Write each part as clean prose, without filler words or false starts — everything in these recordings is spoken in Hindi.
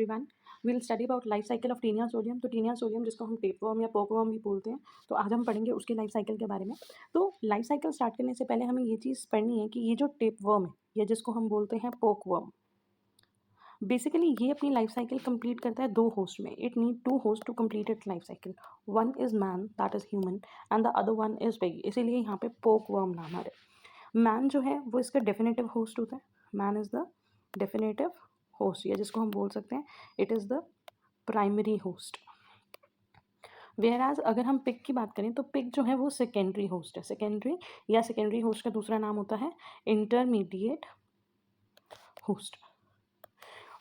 Everyone, will study about life cycle of taenia solium. तो टीनिया सोलियम जिसको हम टेपवर्म या पोकवर्म भी बोलते हैं, तो आज हम पढ़ेंगे उसके लाइफ साइकिल के बारे में। तो लाइफ साइकिल स्टार्ट करने से पहले हमें ये चीज़ पढ़नी है कि ये जो टेपवर्म है या जिसको हम बोलते हैं पोकवर्म, बेसिकली ये अपनी लाइफ साइकिल कंप्लीट करता है 2 होस्ट में। It need 2 host to complete it life cycle. One is man, that is human, and the other one is pig, इसीलिए यहाँ पे पोकवर्म नाम आ रहा है। मैन जो है वो इसका डेफिनेटिव होस्ट होता है। Man is the definitive host, या जिसको हम बोल सकते हैं it is the primary host. Whereas अगर हम पिग की बात करें तो पिग जो है वो सेकेंडरी होस्ट है। सेकेंडरी या सेकेंडरी होस्ट का दूसरा नाम होता है इंटरमीडिएट होस्ट।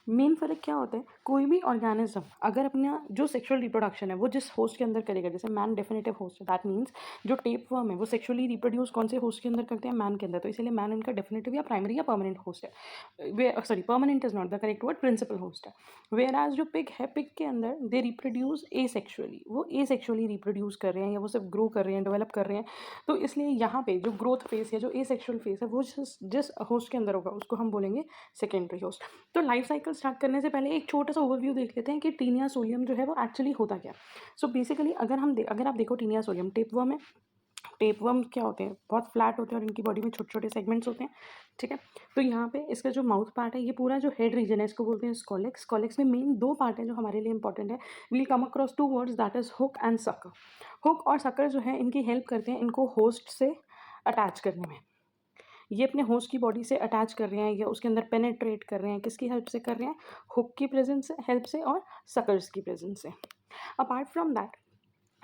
मेन फ़र्क क्या होता है, कोई भी ऑर्गेनिज्म अगर अपना जो सेक्सुअल रिप्रोडक्शन है वो जिस होस्ट के अंदर करेगा, जैसे मैन डेफिनेटिव होस्ट है, दैट मीन्स जो टेपवर्म है वो सेक्सुअली रिप्रोड्यूस कौन से होस्ट के अंदर करते हैं, मैन के अंदर। तो इसलिए मैन उनका डेफिनेटिव या प्राइमरी या परमानेंट होस्ट है। वे sorry, permanent is not the correct word, principal host है। वेयर एज जो पिग है, पिग के अंदर दे रिप्रोड्यूस ए सेक्शुअली, वो ए सेक्शुअली रिप्रोड्यूस कर रहे हैं या वो सिर्फ ग्रो कर रहे हैं, डेवलप कर रहे हैं। तो इसलिए यहाँ पे जो ग्रोथ फेस या जो ए सेक्शुअल फेस है वो जिस होस्ट के अंदर होगा उसको हम बोलेंगे सेकेंडरी होस्ट। तो लाइफ साइकिल स्टार्ट करने से पहले एक छोटा सा ओवरव्यू देख लेते हैं कि टीनिया सोलियम जो है वो एक्चुअली होता क्या। सो बेसिकली अगर आप देखो टीनिया सोलियम टेपवर्म है। टेपवर्म क्या होते हैं, बहुत फ्लैट होते हैं और इनकी बॉडी में छोटे छोटे सेगमेंट्स होते हैं, ठीक है। तो यहाँ पे इसका जो माउथ पार्ट है, ये पूरा जो हेड रीजन है इसको बोलते हैं स्कॉलेक्स। स्कॉलेक्स में मेन 2 पार्ट है जो हमारे लिए इंपॉर्टेंट है। We'll come across 2 words, that is hook and sucker. Hook और सकर जो है इनकी हेल्प करते हैं इनको होस्ट से अटैच करने में। ये अपने होस्ट की बॉडी से अटैच कर रहे हैं या उसके अंदर पेनेट्रेट कर रहे हैं, किसकी हेल्प से कर रहे हैं, हुक की प्रेजेंस से, हेल्प से, और सकर्स की प्रेजेंस से। अपार्ट फ्रॉम दैट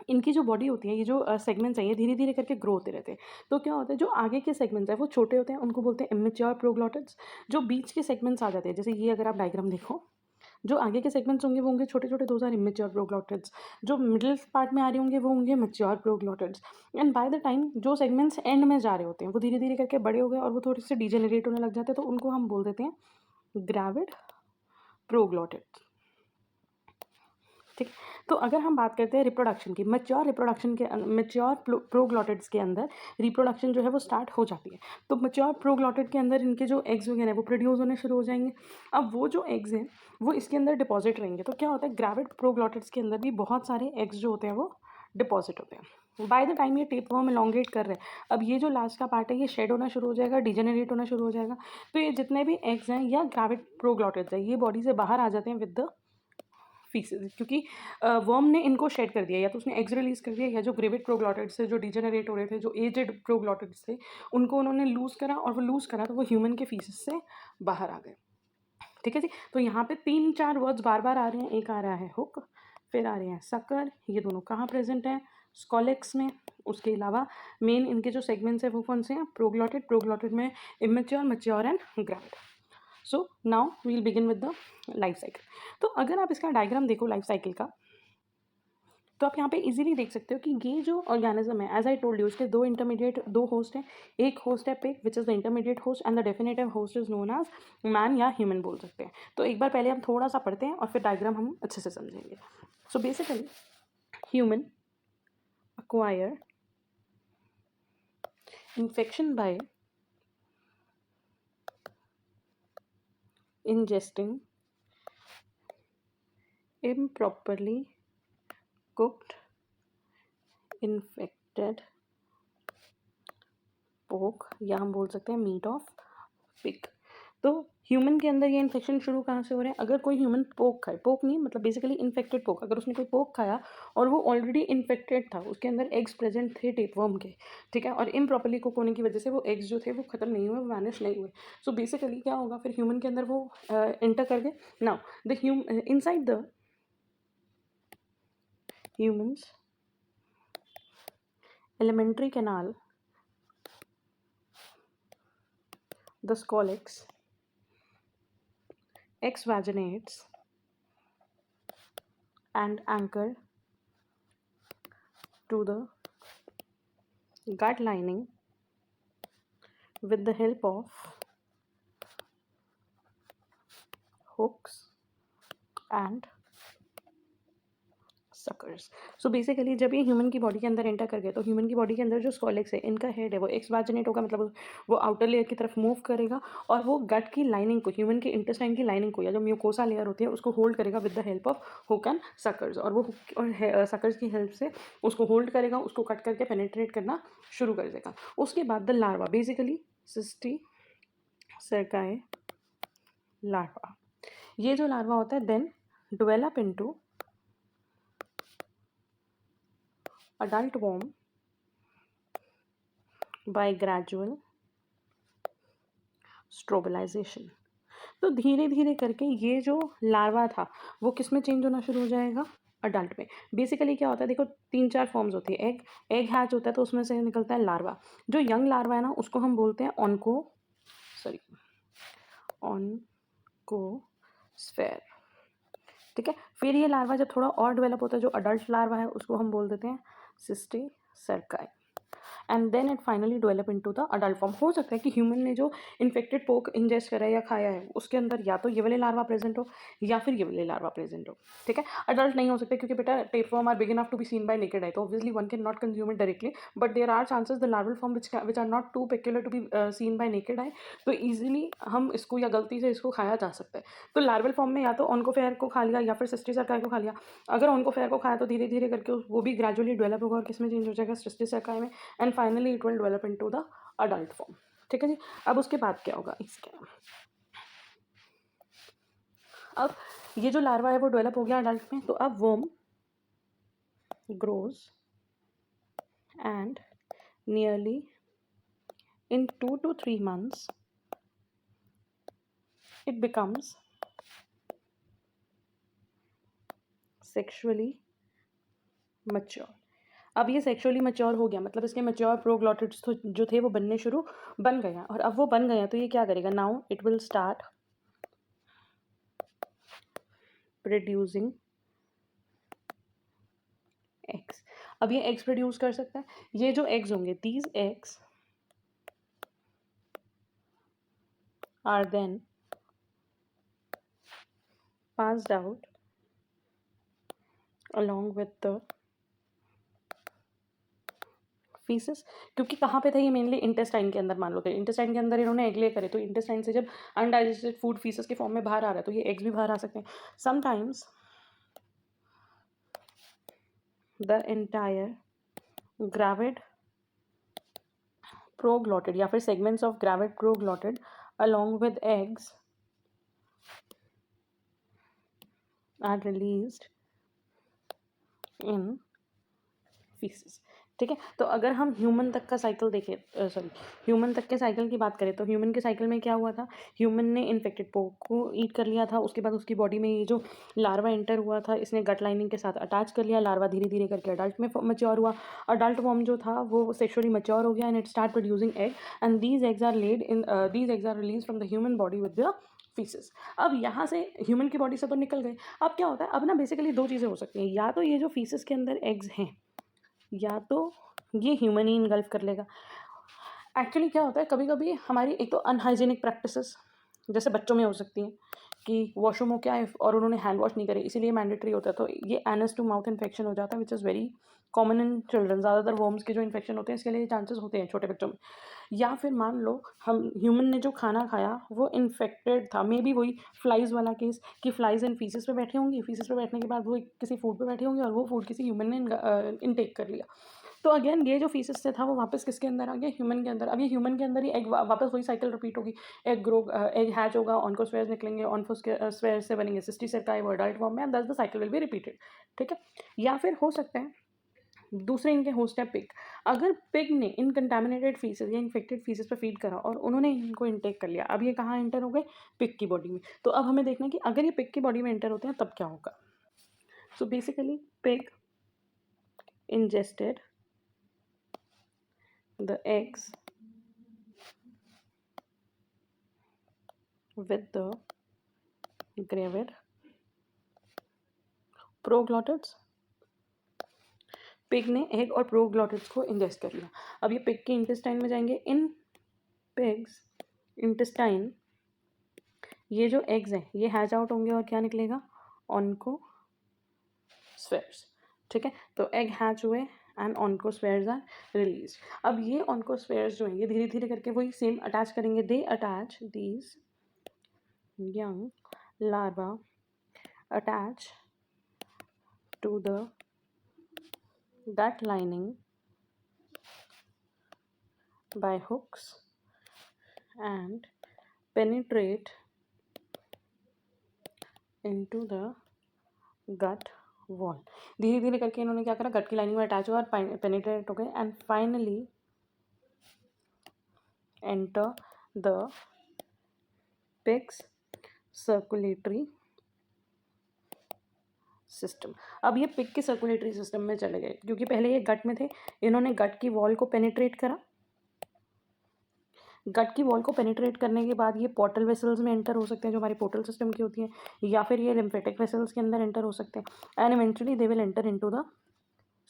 इनकी जो बॉडी होती है, ये जो सेगमेंट्स हैं, ये धीरे धीरे करके ग्रो होते रहते हैं। तो क्या होता है, जो आगे के सेगमेंट्स हैं वो छोटे होते हैं, उनको बोलते हैं इमेच्योर प्रोग्लॉटिड्स। जो बीच के सेगमेंट्स आ जाते हैं, जैसे ये अगर आप डायग्राम देखो, जो आगे के सेगमेंट्स होंगे वो होंगे छोटे छोटे, दोज आर इमेच्योर प्रोग्लॉटिड्स। जो मिडिल पार्ट में आ रहे होंगे वो होंगे mature proglottids. And by the time जो सेगमेंट्स एंड में जा रहे होते हैं वो धीरे धीरे करके बड़े हो गए और वो थोड़े से डिजेनरेट होने लग जाते हैं, तो उनको हम बोल देते हैं ग्रेविड प्रोग्लॉटिड्स, ठीक। तो अगर हम बात करते हैं रिप्रोडक्शन की, मैच्योर प्रोग्लॉटिड्स के अंदर रिप्रोडक्शन जो है वो स्टार्ट हो जाती है। तो मैच्योर प्रोग्लॉटिड के अंदर इनके जो एग्स वगैरह हैं वो प्रोड्यूस होने शुरू हो जाएंगे। अब वो जो एग्स हैं वो इसके अंदर डिपॉजिट रहेंगे। तो क्या होता है, ग्रेविड प्रोग्लॉटिड्स के अंदर भी बहुत सारे एग्स जो होते हैं वो डिपॉजिट होते हैं। बाय द टाइम ये टेपवर्म एलोंगेट कर रहे हैं, अब ये जो लास्ट का पार्ट है ये शेड होना शुरू हो जाएगा, डिजेनरेट होना शुरू हो जाएगा। तो ये जितने भी एग्स हैं या ग्रेविड प्रोग्लॉटिड्स हैं, ये बॉडी से बाहर आ जाते हैं विद द फीसेस, क्योंकि वर्म ने इनको शेड कर दिया, या तो उसने एग्स रिलीज कर दिया, या जो ग्रेविड प्रोग्लॉटिड्स थे, जो डिजेनरेट हो रहे थे, जो एजेड प्रोग्लॉटिड्स थे, उनको उन्होंने लूज करा, और वो लूज करा तो वो ह्यूमन के फीसेस से बाहर आ गए, ठीक है जी। तो यहाँ पे 3-4 वर्ड्स बार बार आ रहे हैं। एक आ रहा है हुक, फिर आ रहे हैं सकर, ये दोनों कहाँ प्रेजेंट हैं, स्कॉलेक्स में। उसके अलावा मेन इनके जो सेगमेंट्स हैं वो कौन से हैं, प्रोग्लॉटिड, प्रोग्लॉटिड में immature, mature and gravid. So now we will begin with the life cycle. तो अगर आप इसका डायग्राम देखो लाइफ साइकिल का, तो आप यहाँ पे इजीली देख सकते हो कि ये जो ऑर्गेनिज्म है, एज आई टोल्ड यू, इसके 2 होस्ट हैं। एक होस्ट है pig which is the intermediate host, and the definitive host is known as man या ह्यूमन बोल सकते हैं। तो एक बार पहले हम थोड़ा सा पढ़ते हैं और फिर डायग्राम हम अच्छे से समझेंगे। So basically human acquire infection by ingesting improperly cooked infected pork, या हम बोल सकते हैं मीट ऑफ पिग। तो ह्यूमन के अंदर ये इन्फेक्शन शुरू कहाँ से हो रहे हैं, अगर कोई ह्यूमन पोक खाए, पोक नहीं मतलब बेसिकली इन्फेक्टेड पोक, अगर उसने कोई पोक खाया और वो ऑलरेडी इन्फेक्टेड था, उसके अंदर एग्स प्रेजेंट थे टेपवर्म के, ठीक है, और इम्प्रॉपरली कुक होने की वजह से वो एग्स जो थे वो खत्म नहीं हुए, वो वैनिश नहीं हुए। सो बेसिकली क्या होगा, फिर ह्यूमन के अंदर वो एंटर कर गए। Now the inside the humans elementary canal, the scolex exvaginates and anchor to the gut lining with the help of hooks and suckers. So basically जब ये ह्यूमन की बॉडी के अंदर एंटर कर गए तो ह्यूमन की बॉडी के अंदर जो स्कॉलेक्स है, इनका हेड है, वो एक्सवाजिनेट होगा, मतलब वो आउटर लेयर की तरफ मूव करेगा और वो गट की लाइनिंग को, ह्यूमन के इंटेस्टाइन की लाइनिंग को, या जो म्यूकोसा लेयर होती है उसको होल्ड करेगा with the help of hook and suckers. और वो हुक और सकर्स की हेल्प से उसको होल्ड करेगा, उसको कट करके पेनिट्रेट करना शुरू कर देगा। उसके बाद the larva, basically cysticerci larva, ये जो लार्वा होता है then develop into adult worm by gradual strobilisation. तो धीरे धीरे करके ये जो लार्वा था वो किस में चेंज होना शुरू हो जाएगा, अडल्ट में। बेसिकली क्या होता है, देखो 3-4 फॉर्म्स होती है। एग हैच होता है तो उसमें से निकलता है लार्वा। जो यंग लार्वा है ना उसको हम बोलते हैं ऑनकोस्फेयर, ठीक है। फिर ये लार्वा जब थोड़ा और डेवलप होता है, जो अडल्ट लार्वा है उसको हम बोल देते हैं cysticerci, and then it finally develop into the adult form. हो सकता है कि ह्यूमन ने जो इन्फेक्टेड पोक इंजेस्ट करा है या खाया है उसके अंदर या तो ये वाले लार्वा प्रेजेंट हो या फिर ये वाले लार्वा प्रेजेंट हो, ठीक है। अडल्ट नहीं हो सकते क्योंकि बेटा tapeworm are big enough to be seen by naked eye, तो obviously one can not consume it directly, but there are chances the larval form which are not too peculiar to be seen by naked eye, तो ईजिली हम इसको या गलती से इसको खाया जा सकता है। तो लार्वल फॉर्म में या तो ऑनकोफेयर को खा लिया या फिर सिस्टी सर्काई को खा लिया। अगर ऑनकोफेयर को खाया तो धीरे धीरे करके वो भी ग्रेजुअली डेवलप होगा और किस में चेंज हो जाएगा, सिस्टी सर्काई में, and finally it will develop into the adult form, ठीक है जी। अब उसके बाद क्या होगा इसके, अब ये जो लार्वा है वो डेवलप हो गया अडल्ट में, तो अब worm grows and nearly in 2 to 3 months it becomes sexually mature। अब ये सेक्सुअली मैच्योर हो गया, मतलब इसके मैच्योर प्रोग्लॉटिड्स जो थे वो बन गया, और अब वो बन गया तो ये क्या करेगा, now it will start producing eggs. अब ये एग्स प्रोड्यूस कर सकता है। ये जो एग्स होंगे, these eggs are then passed out along with the faeces. क्योंकि कहाँ पे था ये, मेनली इंटेस्टाइन के अंदर, मान लो इंटेस्टाइन के अंदर इन्होंने एग ले करे, तो इंटेस्टाइन से जब अनडाइजेस्टेड फूड फीसेस के फॉर्म में बाहर आ रहा है तो ये एग्स भी बाहर आ सकते हैं। Sometimes the entire gravid proglottid या फिर segments of gravid proglottid along with eggs are released in feces, ठीक है। तो अगर हम ह्यूमन तक का साइकिल देखें, ह्यूमन तक के साइकिल की बात करें तो ह्यूमन के साइकिल में क्या हुआ था, ह्यूमन ने इन्फेक्टेड पोक को ईट कर लिया था, उसके बाद उसकी बॉडी में ये जो लार्वा एंटर हुआ था इसने गट लाइनिंग के साथ अटैच कर लिया, लार्वा धीरे धीरे करके अडल्ट में मैच्योर हुआ, अडल्ट फॉर्म जो था वो सेक्सुअली मैच्योर हो गया and it start producing egg, and these eggs are release from the human body with the faeces. अब यहाँ से ह्यूमन की बॉडी से तो निकल गए, अब क्या होता है, अब ना बेसिकली दो चीज़ें हो सकती हैं, या तो ये जो फीसेस के अंदर एग्स हैं या तो ये ह्यूमन ही इनगल्फ कर लेगा। एक्चुअली क्या होता है, कभी कभी हमारी एक तो अनहाइजीनिक प्रैक्टिसेस जैसे बच्चों में हो सकती हैं कि वॉशरूम हो क्या है और उन्होंने हैंड वॉश नहीं करे, इसीलिए मैंडेटरी होता है, तो ये एनस टू माउथ इन्फेक्शन हो जाता है which is very common in children. ज़्यादातर वर्म्स के जो इन्फेक्शन होते हैं इसके लिए चांसेस होते हैं छोटे बच्चों में। या फिर मान लो हम ह्यूमन ने जो खाना खाया वो इन्फेक्टेड था, मे बी वही फ्लाइज वाला केस कि फ्लाइज इन फीसेस पे बैठी होंगी, फीसेस पे बैठने के बाद वो किसी फूड पे बैठी होंगी और वो फूड किसी ह्यूमन ने इनटेक कर लिया, तो अगेन ये जो फीसेस से था वो वापस किसके अंदर आ गया, ह्यूमन के अंदर। अब ये ह्यूमन के अंदर ही एग वापस वही साइकिल रिपीट होगी, एग हैच होगा, ऑनकोस्फेयर्स निकलेंगे, ऑनकोस्फेयर से बनेंगे सिस्टी सर्काई, वो अडल्ट फॉर्म में, एंड दस the cycle will be repeated, ठीक है। या फिर हो सकता है दूसरे इनके होस्ट है पिग। अगर पिग ने इन कंटामिनेटेड फीसेस या इन्फेक्टेड फीसेस पे फीड करा और उन्होंने इनको इंटेक कर लिया, अब ये कहाँ एंटर हो गए, पिग की बॉडी में। तो अब हमें देखना है कि अगर ये पिग की बॉडी में एंटर होते हैं तब क्या होगा। So basically pig ingested the eggs with the gravid proglottids। Pig ने एग और प्रोग्लॉटिड्स को इंजेस्ट कर लिया, अब ये पिग के इंटेस्टाइन में जाएंगे। इन पिग्स इंटेस्टाइन ये जो एग्स हैं ये हैच आउट होंगे और क्या निकलेगा, ऑनकोस्फेयर्स। ठीक है। तो एग हैच हुए एंड ऑन्कोस्फेयर्स आर रिलीज। अब ये ऑन्कोस्फेयर्स जो हैं ये धीरे धीरे करके वही सेम अटैच करेंगे, दे attach these young larva attach to the gut lining by hooks and penetrate into the gut wall। धीरे धीरे करके इन्होंने क्या करा, गट की लाइनिंग में अटैच हुआ और पेनिट्रेट हो गए and finally enter the pigs circulatory system. अब ये पिग के सर्कुलेटरी सिस्टम में चले गए, क्योंकि पहले ये गट में थे, इन्होंने गट की वॉल को पेनिट्रेट करा। गट की वॉल को पेनिट्रेट करने के बाद ये पोर्टल वेसल्स में एंटर हो सकते हैं, जो हमारे पोर्टल सिस्टम की होती हैं, या फिर ये लिम्फेटिक वेसल्स के अंदर एंटर हो सकते हैं and eventually they will enter into the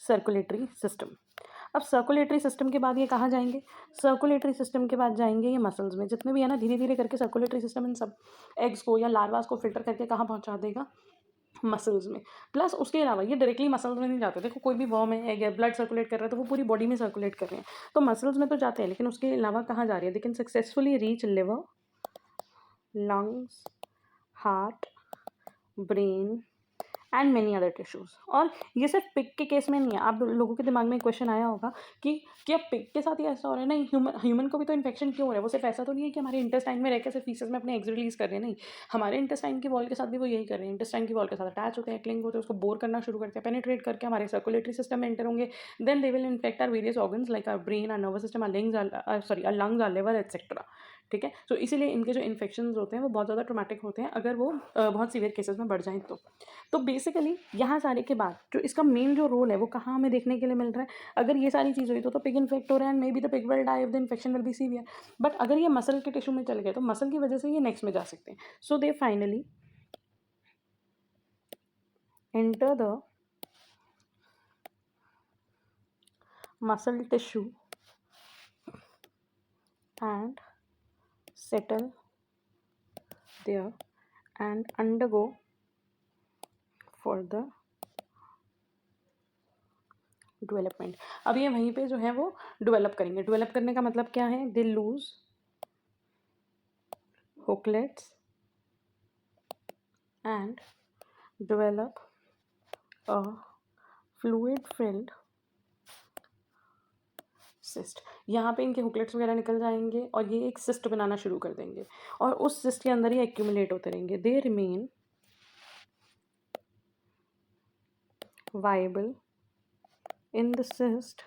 circulatory system. अब सर्कुलेटरी सिस्टम के बाद ये कहाँ जाएंगे, सर्कुलेटरी सिस्टम के बाद जाएंगे ये मसल्स में। जितने भी है ना, धीरे धीरे करके सर्कुलेटरी सिस्टम इन सब एग्स को या लार्वास को फिल्टर करके कहाँ पहुँचा देगा, मसल्स में। प्लस उसके अलावा ये डायरेक्टली मसल्स में नहीं जाते। देखो कोई भी वर्म है या ब्लड सर्कुलेट कर रहा है तो वो पूरी बॉडी में सर्कुलेट कर रहे हैं, तो मसल्स में तो जाते हैं, लेकिन उसके अलावा कहाँ जा रही है, they can successfully reach liver, lungs, heart, brain and many other tissues. और ये सिर्फ पिग के केस में नहीं है। आप लोगों के दिमाग में एक क्वेश्चन आया होगा कि क्या पिग के साथ ही ऐसा हो रहा है, नहीं ह्यूमन को भी तो इन्फेक्शन क्यों हो रहा है। वो सिर्फ ऐसा तो नहीं है कि हमारे इंटेस्टाइन में रहकर सिर्फ फीसेस में अपने एग्स रिलीज कर रहे हैं, नहीं, हमारे इंटेस्टाइन की वॉल के साथ भी वो यही कर रहे हैं। इंटेस्टाइन की वॉल के साथ अटैच होते हैं, क्लिंग होते हैं, उसको बोर करना शुरू करते हैं, पेनिट्रेट करके हमारे सर्कुलेटरी सिस्टम में एंटर होंगे। Then they will infect our various organs like our brain, our nervous system, our lungs, our liver etcetera. ठीक है। तो इसीलिए इनके जो इन्फेक्शन होते हैं वो बहुत ज़्यादा ट्रोमेटिक होते हैं अगर वो बहुत सीवियर केसेस में बढ़ जाएं तो बेसिकली यहाँ सारे के बाद जो इसका मेन जो रोल है वो कहाँ हमें देखने के लिए मिल रहा है। अगर ये सारी चीज़ हुई तो पिग इन्फेक्ट हो रहा है and maybe the pig will die if the infection will be severe. But अगर ये मसल के टिश्यू में चले गए तो मसल की वजह से ये नेक्स्ट में जा सकते हैं। So they finally enter the muscle tissue and settle there and undergo further development. अब ये वहीं पे जो है वो डेवलप करेंगे। डेवलप करने का मतलब क्या है, they lose hooklets and develop a fluid filled cyst. यहाँ पे इनके हुकलेट्स वगैरह निकल जाएंगे और ये एक सिस्ट बनाना शुरू कर देंगे और उस सिस्ट के अंदर ही एक्यूमुलेट होते रहेंगे। They remain viable in the cyst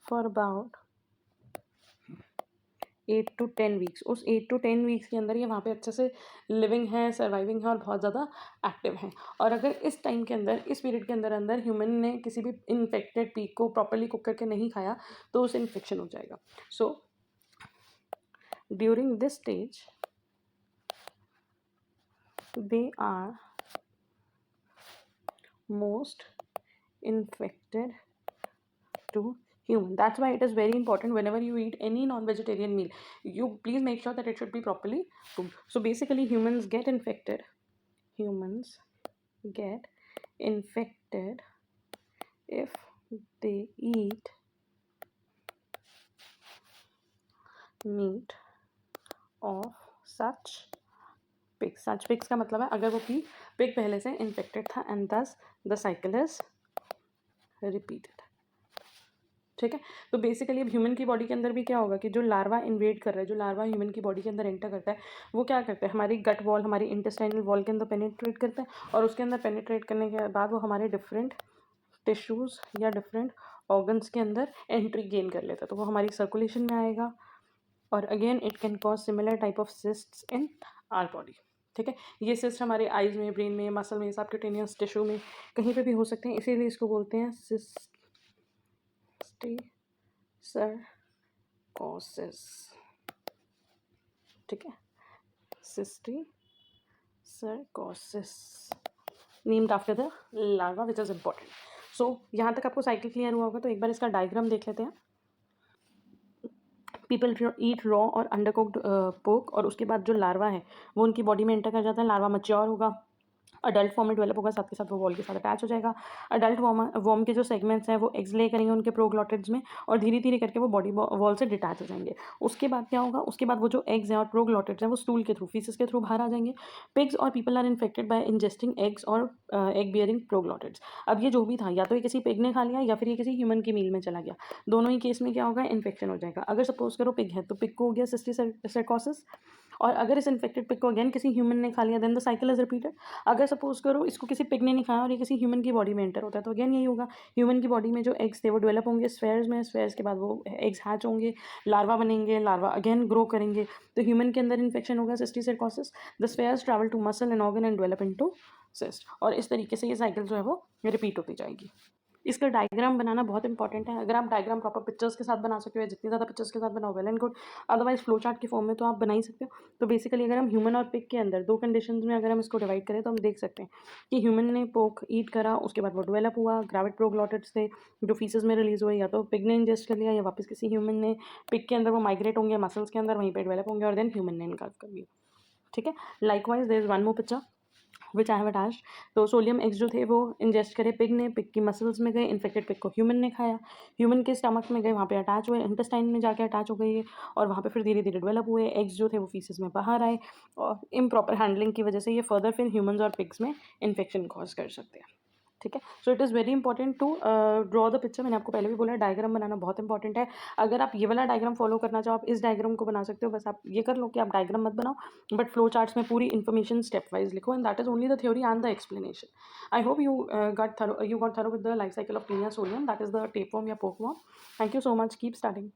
for about 8 to 10 weeks। उस 8 to 10 weeks के अंदर ये वहाँ पे अच्छे से लिविंग है, सर्वाइविंग है और बहुत ज़्यादा एक्टिव है। और अगर इस टाइम के अंदर, इस पीरियड के अंदर अंदर ह्यूमन ने किसी भी इन्फेक्टेड पीक को प्रॉपरली कुक करके नहीं खाया तो उसे इन्फेक्शन हो जाएगा। So during this stage they are most infected to human। That's why it is very important whenever you eat any non-vegetarian meal, you please make sure that it should be properly cooked। So basically humans get infected if they eat meat of such pigs का मतलब है अगर वो पिग पहले से इन्फेक्टेड था and thus the cycle is repeated। ठीक है। तो बेसिकली अब ह्यूमन की बॉडी के अंदर भी क्या होगा कि जो लार्वा इन्वेड कर रहा है, जो लार्वा ह्यूमन की बॉडी के अंदर एंटर करता है, वो क्या करता है, हमारी गट वॉल, हमारी इंटेस्टाइनल वॉल के अंदर पेनिट्रेट करता है और उसके अंदर पेनिट्रेट करने के बाद वो हमारे डिफरेंट टिश्यूज़ या डिफरेंट ऑर्गन्स के अंदर एंट्री गेन कर लेता है, तो वो हमारी सर्कुलेशन में आएगा और again it can cause similar type of cysts in our body. ठीक है। ये सिस्ट हमारे आइज में, ब्रेन में, मसल में, सबक्यूटेनियस टिश्यू में कहीं पे भी हो सकते हैं, इसीलिए इसको बोलते हैं सिस्टिसर्कोसिस। ठीक है, cysticercosis named after the larva which is important. So यहाँ तक आपको साइकिल क्लियर हुआ होगा, तो एक बार इसका डायग्राम देख लेते हैं। पीपल ईट रॉ और अंडर कुक्ड पोर्क और उसके बाद जो लार्वा है वो उनकी बॉडी में एंटर कर जाता है। लार्वा मैच्योर होगा, अडल्ट फॉर्म में डेवलप होगा, साथ के साथ वो वॉल के साथ अटैच हो जाएगा। अडल्ट वॉर्म के जो सेगमेंट्स हैं वो एग्स ले करेंगे उनके प्रोग्लॉटिड्स में और धीरे धीरे करके वो बॉडी वॉल से डिटैच हो जाएंगे। उसके बाद क्या होगा, उसके बाद वो जो एग्स हैं और प्रोग्लॉटिड्स हैं वो स्टूल के थ्रू, फीसिस के थ्रू बाहर आ जाएंगे। पिग्स और people are infected by ingesting eggs और एग बियरिंग प्रोग्लॉटिड्स। अब ये जो भी था, या तो ये किसी पिग ने खा लिया या फिर ये किसी ह्यूमन की मील में चला गया, दोनों ही केस में क्या होगा, इन्फेक्शन हो जाएगा। अगर सपोज करो पिग है तो पिग को हो गया सिस्टिसर्कोसिस, और अगर इस इन्फेक्टेड पिग को अगेन किसी ह्यूमन ने खा लिया then the cycle is repeated. अगर सपोज करो इसको किसी पिग ने नहीं खाया और ये किसी ह्यूमन की बॉडी में एंटर होता है तो अगेन यही होगा, ह्यूमन की बॉडी में जो एग्स थे वो डेवलप होंगे स्फेयर्स में, स्फेयर्स के बाद वो एग्स हैच होंगे, लार्वा बनेंगे, लार्वा अगेन ग्रो करेंगे, तो ह्यूमन के अंदर इन्फेक्शन होगा cysticercosis, the spheres travel to muscle and organ and develop into cyst, और इस तरीके से ये साइकिल जो है वो रिपीट होती जाएगी। इसका डायग्राम बनाना बहुत इंपॉर्टेंट है। अगर आप डायग्राम प्रॉपर पिक्चर्स के साथ बना सकते हो, जितनी ज़्यादा पिक्चर्स के साथ बनाओ well and good, otherwise flow chart के फॉर्म में तो आप बना ही सकते हो। तो बेसिकली अगर हम ह्यूमन और पिग के अंदर दो कंडीशंस में अगर हम इसको डिवाइड करें तो हम देख सकते हैं कि ह्यूमन ने पोक ईट करा, उसके बाद वो डेवलप हुआ, ग्रेविड प्रोग्लॉटिड्स थे जो फीसेस में रिलीज हुए, या तो पिग ने इंजेस्ट कर लिया या वापस किसी ह्यूमन ने, पिग के अंदर वो माइग्रेट होंगे मसल्स के अंदर, वहीं पर डेवलप होंगे और देन ह्यूमन ने इनका कर लिया। ठीक है, likewise there is one more picture which I have attached. तो सोलियम एग्स जो थे वो इंजेस्ट करे पिग ने, पिग की मसल्स में गए, इन्फेक्टेड पिग को ह्यूमन ने खाया, ह्यूमन के स्टमक में गए, वहाँ पे अटैच हुए, इंटेस्टाइन में जाके अटैच हो गई और वहाँ पे फिर धीरे धीरे डेवलप हुए, एग्स जो थे वो फीसिस में बाहर आए और इम्प्रॉपर हैंडलिंग की वजह से ये फर्दर फिर ह्यूमन्स और पिग्स में इन्फेक्शन कॉज कर सकते हैं। ठीक है, so it is very important to draw the picture. मैंने आपको पहले भी बोला है डायग्राम बनाना बहुत इंपॉर्टेंट है। अगर आप ये वाला डायग्राम फॉलो करना चाहो, आप इस डायग्राम को बना सकते हो, बस आप ये कर लो कि आप डायग्राम मत बनाओ बट फ्लो चार्ट्स में पूरी इन्फॉर्मेशन स्टेप वाइज लिखो, and that is only the theory and the explanation. I hope you got through with the life cycle of taenia solium, that is the tapeworm या porkworm. Thank you so much, keep starting.